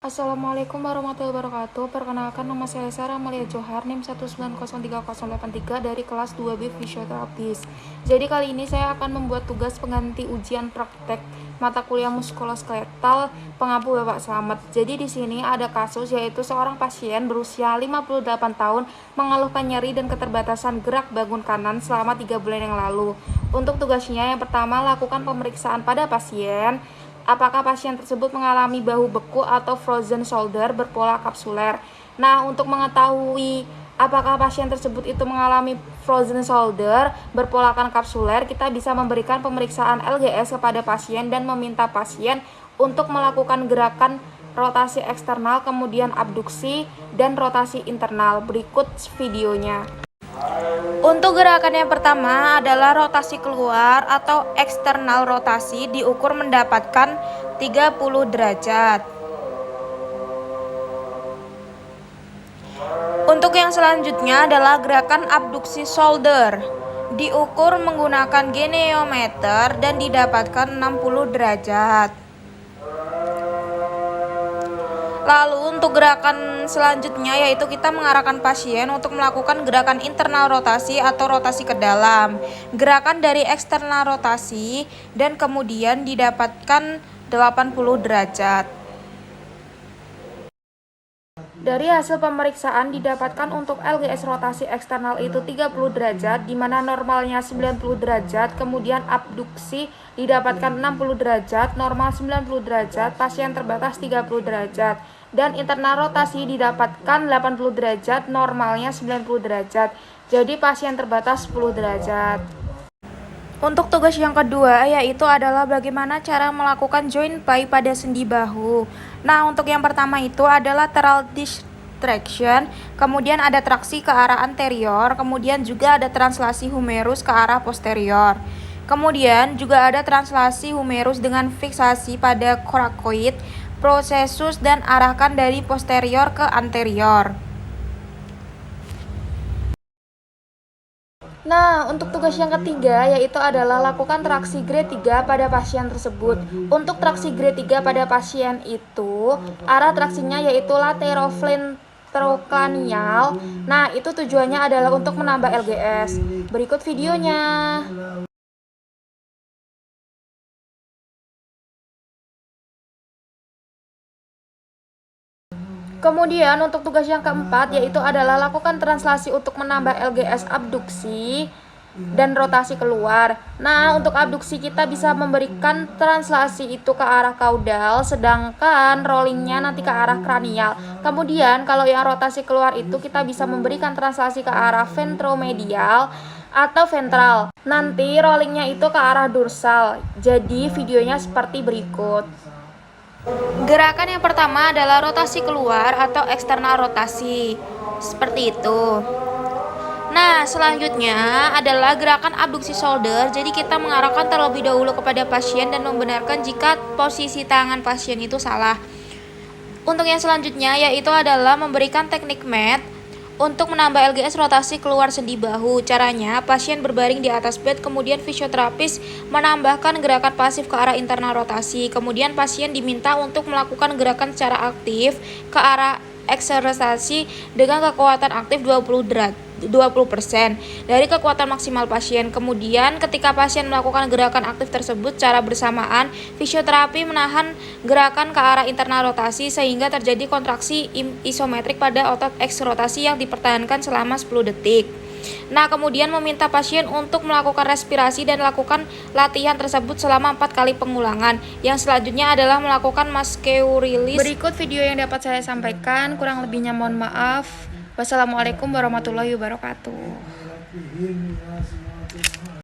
Assalamualaikum warahmatullahi wabarakatuh. Perkenalkan, nama saya Sarah Amalia Johar, NIM 1903083 dari kelas 2B Fisioterapis. Jadi kali ini saya akan membuat tugas pengganti ujian praktek mata kuliah muskuloskeletal pengampu Bapak Slamet. Jadi di sini ada kasus, yaitu seorang pasien berusia 58 tahun mengeluhkan nyeri dan keterbatasan gerak bagun kanan selama 3 bulan yang lalu. Untuk tugasnya, yang pertama, lakukan pemeriksaan pada pasien. Apakah pasien tersebut mengalami bahu beku atau frozen shoulder berpola kapsuler. Nah, untuk mengetahui apakah pasien tersebut itu mengalami frozen shoulder berpolakan kapsuler, kita bisa memberikan pemeriksaan LGS kepada pasien dan meminta pasien untuk melakukan gerakan rotasi eksternal, kemudian abduksi dan rotasi internal. Berikut videonya. Untuk gerakan yang pertama adalah rotasi keluar atau eksternal rotasi, diukur mendapatkan 30 derajat. Untuk yang selanjutnya adalah gerakan abduksi shoulder, diukur menggunakan goniometer dan didapatkan 60 derajat. Lalu untuk gerakan selanjutnya yaitu kita mengarahkan pasien untuk melakukan gerakan internal rotasi atau rotasi ke dalam. Gerakan dari eksternal rotasi dan kemudian didapatkan 80 derajat. Dari hasil pemeriksaan didapatkan untuk LGS rotasi eksternal itu 30 derajat, di mana normalnya 90 derajat, kemudian abduksi didapatkan 60 derajat, normal 90 derajat, pasien terbatas 30 derajat, dan internal rotasi didapatkan 80 derajat, normalnya 90 derajat. Jadi pasien terbatas 10 derajat. Untuk tugas yang kedua yaitu adalah bagaimana cara melakukan joint play pada sendi bahu. Nah, untuk yang pertama itu adalah lateral distraction, kemudian ada traksi ke arah anterior, kemudian juga ada translasi humerus ke arah posterior. Kemudian juga ada translasi humerus dengan fiksasi pada coracoid, processus dan arahkan dari posterior ke anterior. Nah, untuk tugas yang ketiga yaitu adalah lakukan traksi grade 3 pada pasien tersebut. Untuk traksi grade 3 pada pasien itu, arah traksinya yaitu lateroventrocranial. Nah, itu tujuannya adalah untuk menambah LGS. Berikut videonya. Kemudian untuk tugas yang keempat yaitu adalah lakukan translasi untuk menambah LGS abduksi dan rotasi keluar. Nah, untuk abduksi kita bisa memberikan translasi itu ke arah kaudal, sedangkan rollingnya nanti ke arah kranial. Kemudian kalau yang rotasi keluar itu kita bisa memberikan translasi ke arah ventromedial atau ventral. Nanti rollingnya itu ke arah dorsal. Jadi videonya seperti berikut. Gerakan yang pertama adalah rotasi keluar atau eksternal rotasi, seperti itu. Nah, selanjutnya adalah gerakan abduksi shoulder. Jadi kita mengarahkan terlebih dahulu kepada pasien dan membenarkan jika posisi tangan pasien itu salah. Untuk yang selanjutnya yaitu adalah memberikan teknik mat untuk menambah LGS rotasi keluar sendi bahu. Caranya, pasien berbaring di atas bed, kemudian fisioterapis menambahkan gerakan pasif ke arah internal rotasi. Kemudian pasien diminta untuk melakukan gerakan secara aktif ke arah eksersasi dengan kekuatan aktif 20% dari kekuatan maksimal pasien. Kemudian ketika pasien melakukan gerakan aktif tersebut secara bersamaan, fisioterapi menahan gerakan ke arah internal rotasi sehingga terjadi kontraksi isometrik pada otot X rotasi yang dipertahankan selama 10 detik. Nah, kemudian meminta pasien untuk melakukan respirasi dan lakukan latihan tersebut selama 4 kali pengulangan. Yang selanjutnya adalah melakukan muscle release. Berikut video yang dapat saya sampaikan, kurang lebihnya mohon maaf. Wassalamualaikum warahmatullahi wabarakatuh.